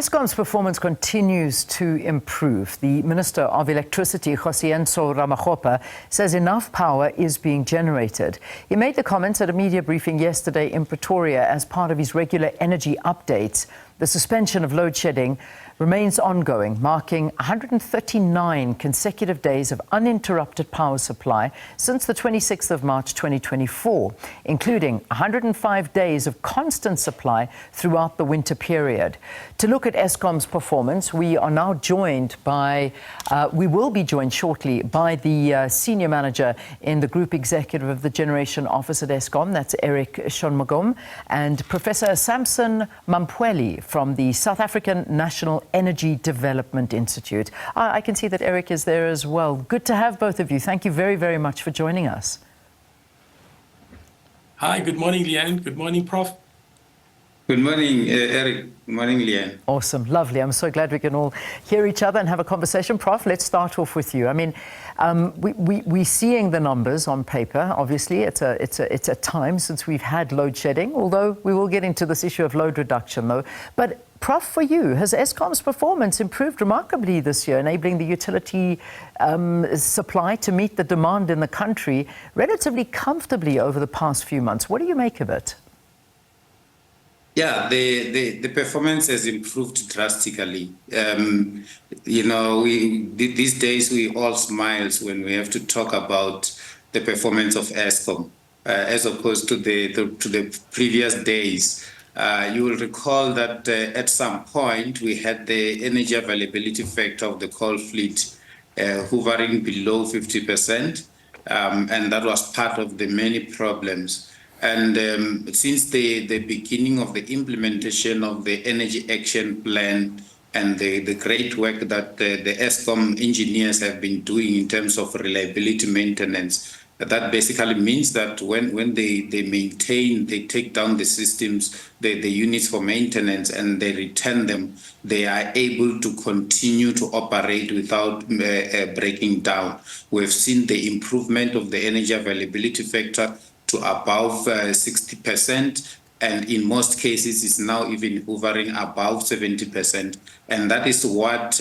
Eskom's performance continues to improve. The Minister of Electricity Kgosientsho Ramokgopa says enough power is being generated. He made the comments at a media briefing yesterday in Pretoria as part of his regular energy updates. The suspension of load shedding remains ongoing, marking 139 consecutive days of uninterrupted power supply since the 26th of March 2024, including 105 days of constant supply throughout the winter period. To look at Eskom's performance, we are now joined by, we will be joined shortly by the senior manager in the Group Executive of the Generation Office at Eskom, that's Eric Shunmagum, and Professor Sampson Mamphweli from the South African National Energy Development Institute. I can see that Eric is there as well. Good to have both of you. Thank you very, very much for joining us. Hi, good morning, Leanne. Good morning, Prof. Good morning, Eric. Good morning, Leanne. Awesome, lovely. I'm so glad we can all hear each other and have a conversation. Prof, let's start off with you. I mean, we're seeing the numbers on paper. Obviously, it's a time since we've had load shedding, although we will get into this issue of load reduction, though. But Prof, for you, has Eskom's performance improved remarkably this year, enabling the utility supply to meet the demand in the country relatively comfortably over the past few months? What do you make of it? Yeah, the performance has improved drastically. You know, these days we all smile when we have to talk about the performance of Eskom, as opposed to the previous days. You will recall that at some point we had the energy availability factor of the coal fleet hovering below 50%, and that was part of the many problems. And since the beginning of the implementation of the Energy Action Plan and the great work that the Eskom engineers have been doing in terms of reliability maintenance, that basically means that when they maintain, they take down the systems, the units for maintenance, and they return them, they are able to continue to operate without breaking down. We've seen the improvement of the energy availability factor to above 60%, and in most cases is now even hovering above 70%. And that is what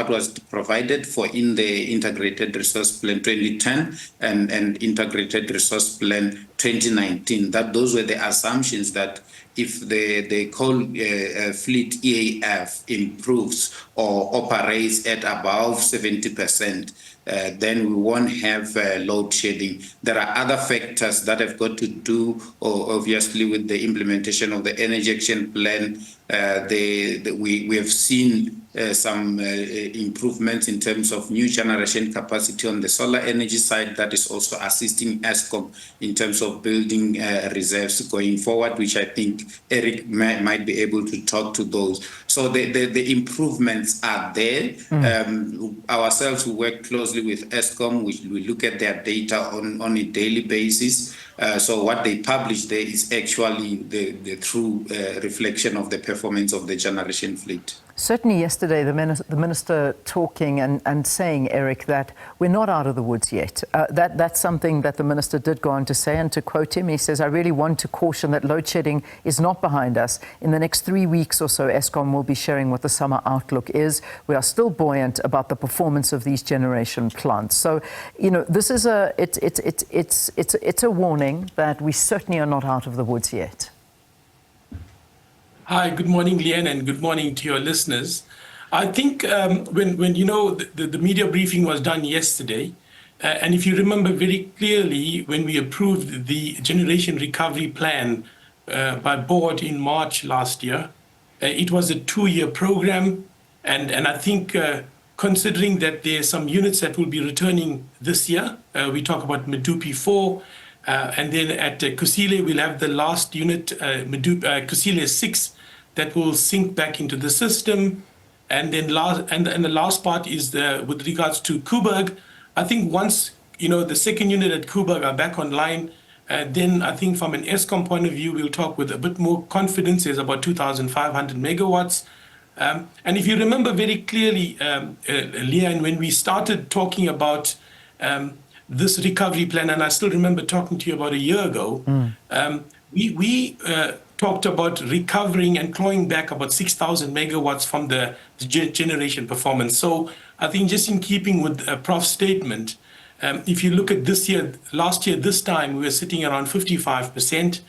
was provided for in the Integrated Resource Plan 2010 and Integrated Resource Plan 2019. That those were the assumptions that if the coal fleet EAF improves or operates at above 70%, then we won't have load shedding. There are other factors that have got to do, obviously, with the implementation of the Energy Action Plan. We have seen some improvements in terms of new generation capacity on the solar energy side that is also assisting Eskom in terms of building reserves going forward, which I think Eric might be able to talk to those. So the improvements are there. Ourselves, we work closely with Eskom. We look at their data on a daily basis. So what they publish there is actually the true reflection of the performance of the generation fleet. Certainly yesterday, the minister talking and saying, Eric, that we're not out of the woods yet. That's something that the minister did go on to say, and to quote him, he says, I really want to caution that load shedding is not behind us. In the next 3 weeks or so, Eskom will be sharing what the summer outlook is. We are still buoyant about the performance of these generation plants. So, you know, this is it's a warning that we certainly are not out of the woods yet. Hi, good morning, Leanne, and good morning to your listeners. I think when you know, the media briefing was done yesterday, and if you remember very clearly, when we approved the Generation Recovery Plan by board in March last year, it was a 2-year program, and I think considering that there are some units that will be returning this year, we talk about Medupi 4, and then at Kusile we'll have the last unit, Kusile 6, that will sink back into the system, and then the last part is with regards to Koeberg. I think once the second unit at Koeberg are back online, then I think from an Eskom point of view, we'll talk with a bit more confidence. There's about 2,500 megawatts, and if you remember very clearly, Leanne, when we started talking about this recovery plan, and I still remember talking to you about a year ago, we talked about recovering and clawing back about 6,000 megawatts from the generation performance. So I think just in keeping with Prof's statement, if you look at this year, last year, this time, we were sitting around 55%.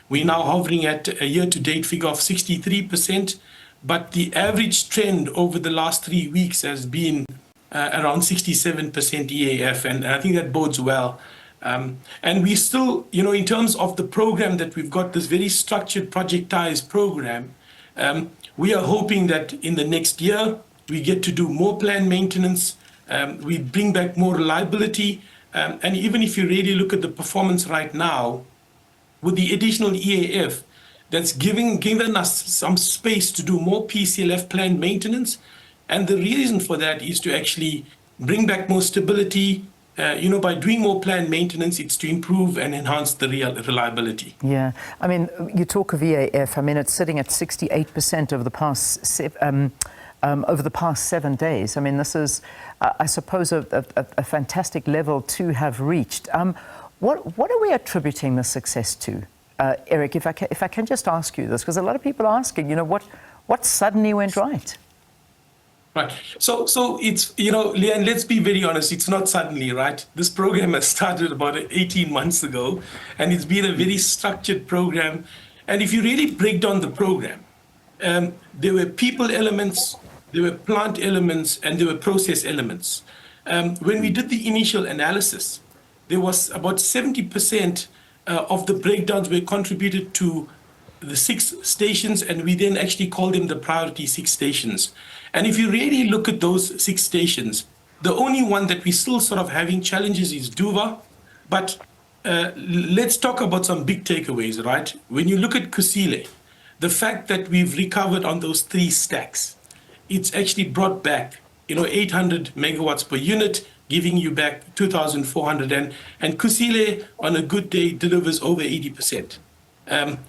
We're now hovering at a year-to-date figure of 63%, but the average trend over the last 3 weeks has been around 67% EAF, and I think that bodes well. And we still, in terms of the program that we've got, this very structured projectized program, we are hoping that in the next year, we get to do more planned maintenance, we bring back more reliability, and even if you really look at the performance right now, with the additional EAF, that's given us some space to do more PCLF planned maintenance. And the reason for that is to actually bring back more stability. By doing more planned maintenance, it's to improve and enhance the reliability. Yeah, I mean, you talk of EAF. I mean, it's sitting at 68% over the past 7 days. I mean, this is, I suppose, a fantastic level to have reached. What are we attributing the success to, Eric? If I can just ask you this, because a lot of people are asking, what suddenly went right? Right. So it's, Leanne, let's be very honest, it's not suddenly, right? This program has started about 18 months ago, and it's been a very structured program. And if you really break down the program, there were people elements, there were plant elements, and there were process elements. When we did the initial analysis, there was about 70% of the breakdowns were contributed to the 6 stations, and we then actually call them the priority 6 stations. And if you really look at those 6 stations, the only one that we still sort of having challenges is Duva. But let's talk about some big takeaways, right? When you look at Kusile, the fact that we've recovered on those 3 stacks, it's actually brought back, 800 megawatts per unit, giving you back 2,400. And Kusile, on a good day, delivers over 80%.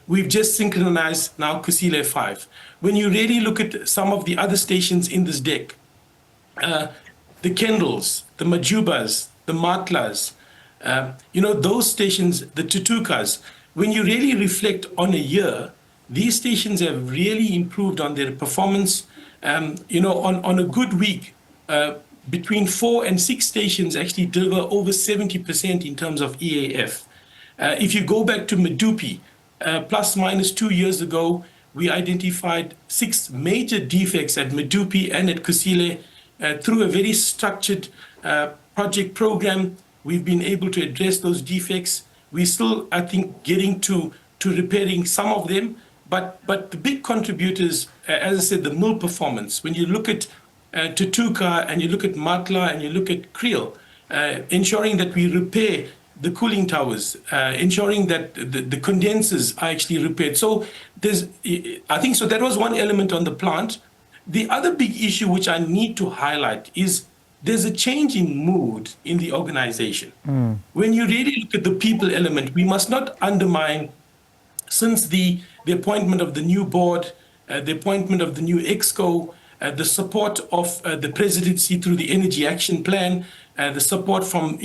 We've just synchronized now Kusile 5. When you really look at some of the other stations in this deck, the Kendalls, the Majubas, the Matlas, those stations, the Tutukas, when you really reflect on a year, these stations have really improved on their performance. On a good week, between 4 and 6 stations actually deliver over 70% in terms of EAF. If you go back to Medupi, plus minus 2 years ago, we identified 6 major defects at Medupi and at Kusile. Through a very structured project program, we've been able to address those defects. We're still, I think, getting to repairing some of them, but the big contributors, as I said, the mill performance. When you look at Tutuka and you look at Matla and you look at Creel, ensuring that we repair the cooling towers, ensuring that the condensers are actually repaired. So I think that was one element on the plant. The other big issue which I need to highlight is there's a change in mood in the organization. When you really look at the people element, we must not undermine, since the appointment of the new board, the appointment of the new EXCO, the support of the presidency through the Energy Action Plan, the support from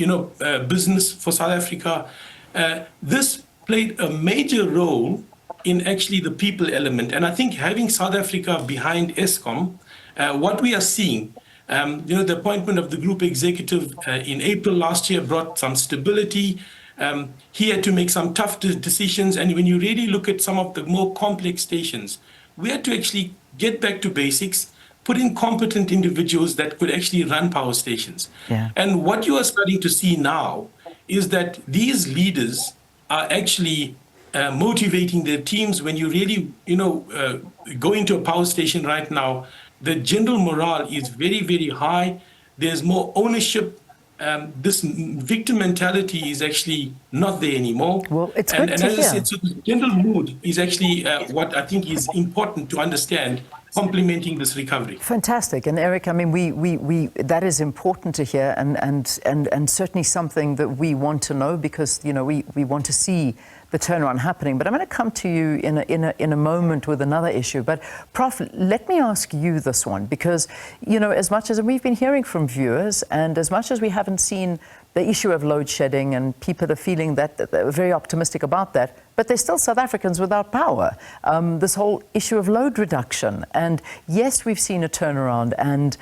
Business for South Africa. This played a major role in actually the people element. And I think having South Africa behind Eskom, what we are seeing, the appointment of the group executive in April last year brought some stability. He had to make some tough decisions. And when you really look at some of the more complex stations, we had to actually get back to basics, put in competent individuals that could actually run power stations. Yeah. And what you are starting to see now is that these leaders are actually motivating their teams. When you really, go into a power station right now, the general morale is very, very high. There's more ownership. This victim mentality is actually not there anymore. Well, it's good to hear. And as I said, so the general mood is actually what I think is important to understand, complementing this recovery. Fantastic. And Eric, I mean, we that is important to hear, and certainly something that we want to know, because we want to see the turnaround happening. But I'm going to come to you in a moment with another issue. But Prof, let me ask you this one, because as much as we've been hearing from viewers, and as much as we haven't seen the issue of load shedding, and people are feeling that they're very optimistic about that, but they're still South Africans without power. This whole issue of load reduction, and yes, we've seen a turnaround, and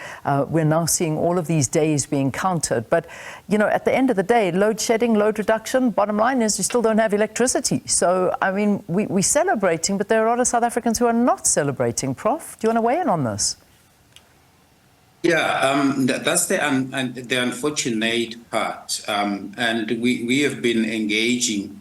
we're now seeing all of these days being counted, but you know, at the end of the day, load shedding, load reduction, bottom line is you still don't have electricity. So I mean, we're celebrating, but there are a lot of South Africans who are not celebrating. Prof, do you want to weigh in on this? Yeah, that's the unfortunate part, and we have been engaging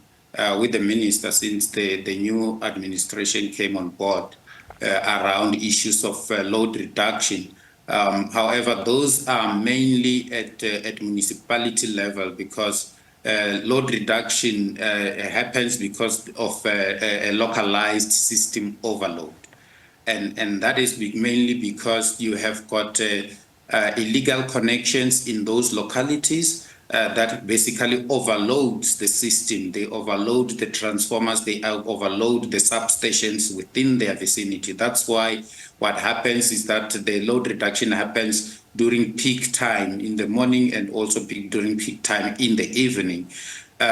with the minister since the new administration came on board around issues of load reduction. However, those are mainly at municipality level, because load reduction happens because of a localized system overload. And that is mainly because you have got illegal connections in those localities that basically overloads the system. They overload the transformers, they overload the substations within their vicinity. That's why what happens is that the load reduction happens during peak time in the morning, and also during peak time in the evening.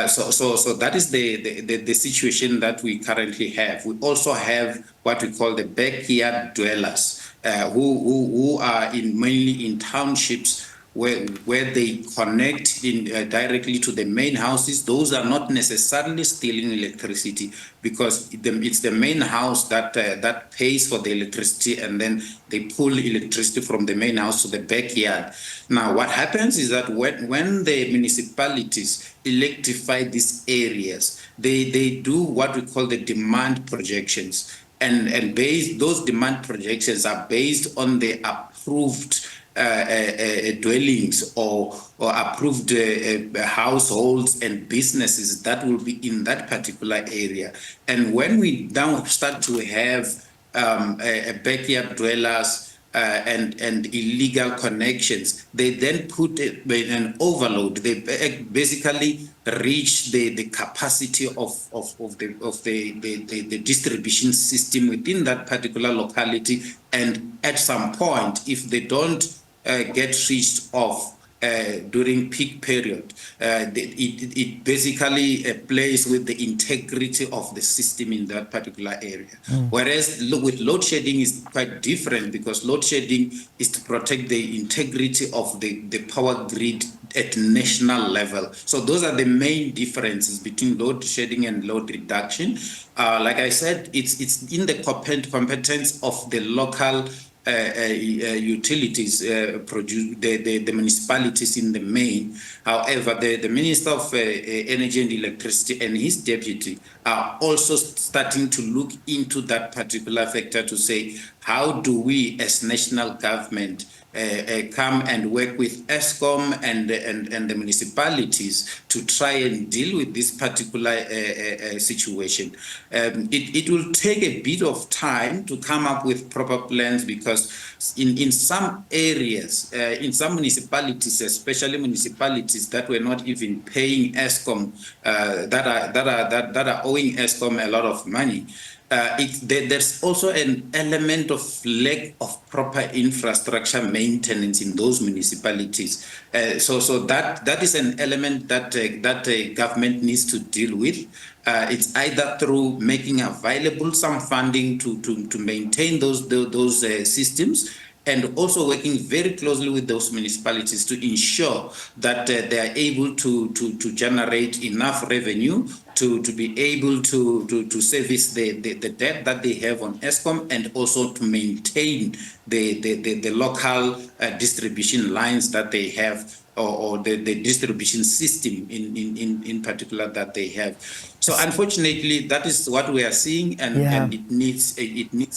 So that is the situation that we currently have. We also have what we call the backyard dwellers, who are mainly in townships where they connect directly to the main houses. Those are not necessarily stealing electricity, because it's the main house that pays for the electricity, and then they pull electricity from the main house to the backyard. Now, what happens is that when the municipalities electrify these areas, they do what we call the demand projections, and those demand projections are based on the approved dwellings or approved households and businesses that will be in that particular area. And when we now start to have backyard dwellers and illegal connections, they then put an overload. They basically reach the capacity of the distribution system within that particular locality, and at some point, if they don't get switched off during peak period, it basically plays with the integrity of the system in that particular area. Whereas with load shedding is quite different, because load shedding is to protect the integrity of the power grid at national level. So those are the main differences between load shedding and load reduction. Like I said, it's in the competence of the local utilities, the municipalities in the main. However, the Minister of Energy and Electricity and his deputy are also starting to look into that particular factor to say, how do we as national government come and work with Eskom and the municipalities to try and deal with this particular situation. It will take a bit of time to come up with proper plans, because in some areas, in some municipalities, especially municipalities that were not even paying Eskom, that are owing Eskom a lot of money. There's also an element of lack of proper infrastructure maintenance in those municipalities. So that is an element that government needs to deal with. It's either through making available some funding to maintain those systems, and also working very closely with those municipalities to ensure that they are able to generate enough revenue to be able to service the debt that they have on Eskom, and also to maintain the local distribution lines that they have, or the distribution system in particular that they have. So unfortunately, that is what we are seeing, and it needs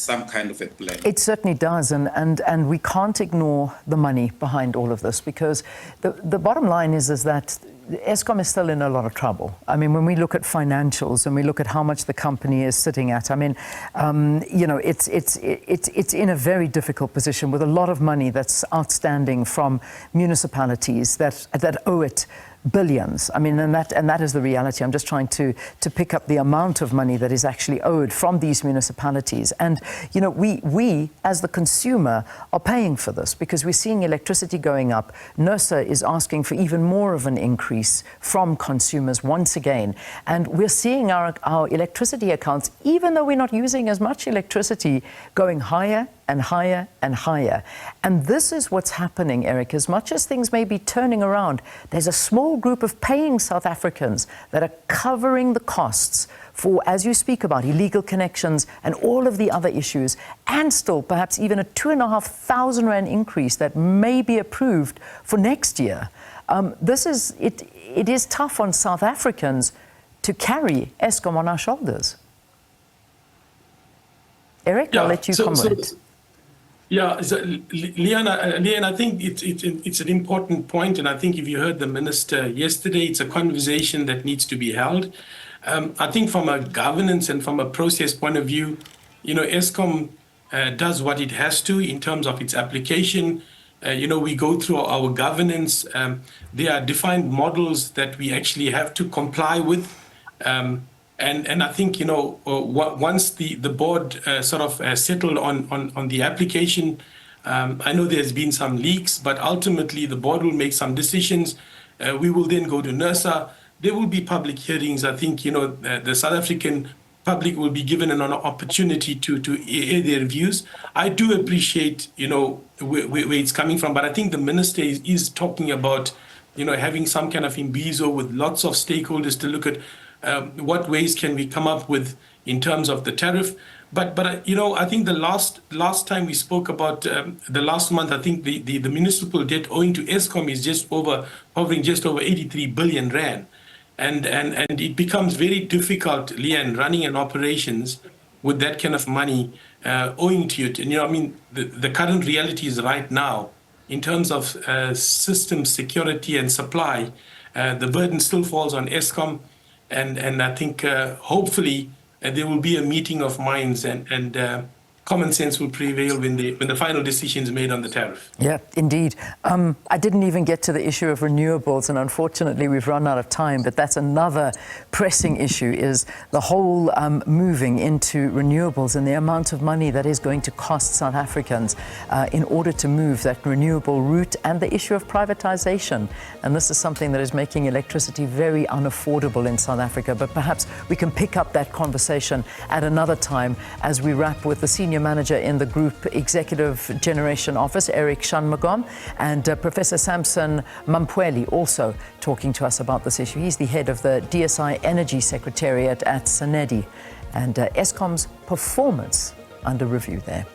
some kind of a plan. It certainly does, and we can't ignore the money behind all of this, because the bottom line is that Eskom is still in a lot of trouble. I mean, when we look at financials and we look at how much the company is sitting at, I mean, you know, it's in a very difficult position with a lot of money that's outstanding from municipalities that owe it billions. I mean, and that is the reality. I'm just trying to pick up the amount of money that is actually owed from these municipalities. And, you know, we as the consumer are paying for this because we're seeing electricity going up. NERSA is asking for even more of an increase from consumers once again. And we're seeing our electricity accounts, even though we're not using as much electricity, going higher and higher and higher. And this is what's happening, Eric. As much as things may be turning around, there's a small group of paying South Africans that are covering the costs for, as you speak about, illegal connections and all of the other issues, and still perhaps even a 2,500 rand increase that may be approved for next year. It is tough on South Africans to carry Eskom on our shoulders. Eric, I'll let you comment. Yeah, Leon, I think it's an important point, and I think if you heard the minister yesterday, it's a conversation that needs to be held. I think from a governance and from a process point of view, you know, Eskom does what it has to in terms of its application. You know, we go through our governance. There are defined models that we actually have to comply with. And I think, you know, once the board sort of settled on the application, I know there's been some leaks, but ultimately the board will make some decisions. We will then go to NERSA. There will be public hearings. I think, you know, the South African public will be given an opportunity to air their views. I do appreciate, you know, where it's coming from, but I think the minister is talking about, you know, having some kind of imbizo with lots of stakeholders to look at what ways can we come up with in terms of the tariff. But you know, I think the last time we spoke about the last month, I think the municipal debt owing to Eskom is hovering just over 83 billion rand. And it becomes very difficult, Leanne, running an operations with that kind of money owing to it. And, you know, I mean, the current reality is right now, in terms of system security and supply, the burden still falls on Eskom. And I think hopefully there will be a meeting of minds and common sense will prevail when the final decision is made on the tariff. Yeah, indeed. I didn't even get to the issue of renewables, and unfortunately we've run out of time, but that's another pressing issue, is the whole moving into renewables and the amount of money that is going to cost South Africans in order to move that renewable route, and the issue of privatization. And this is something that is making electricity very unaffordable in South Africa, but perhaps we can pick up that conversation at another time as we wrap with the Senior Manager in the Group Executive Generation Office, Eric Shunmagum, and Professor Sampson Mamphweli also talking to us about this issue. He's the head of the DSI Energy Secretariat at SANEDI, and Eskom's performance under review there.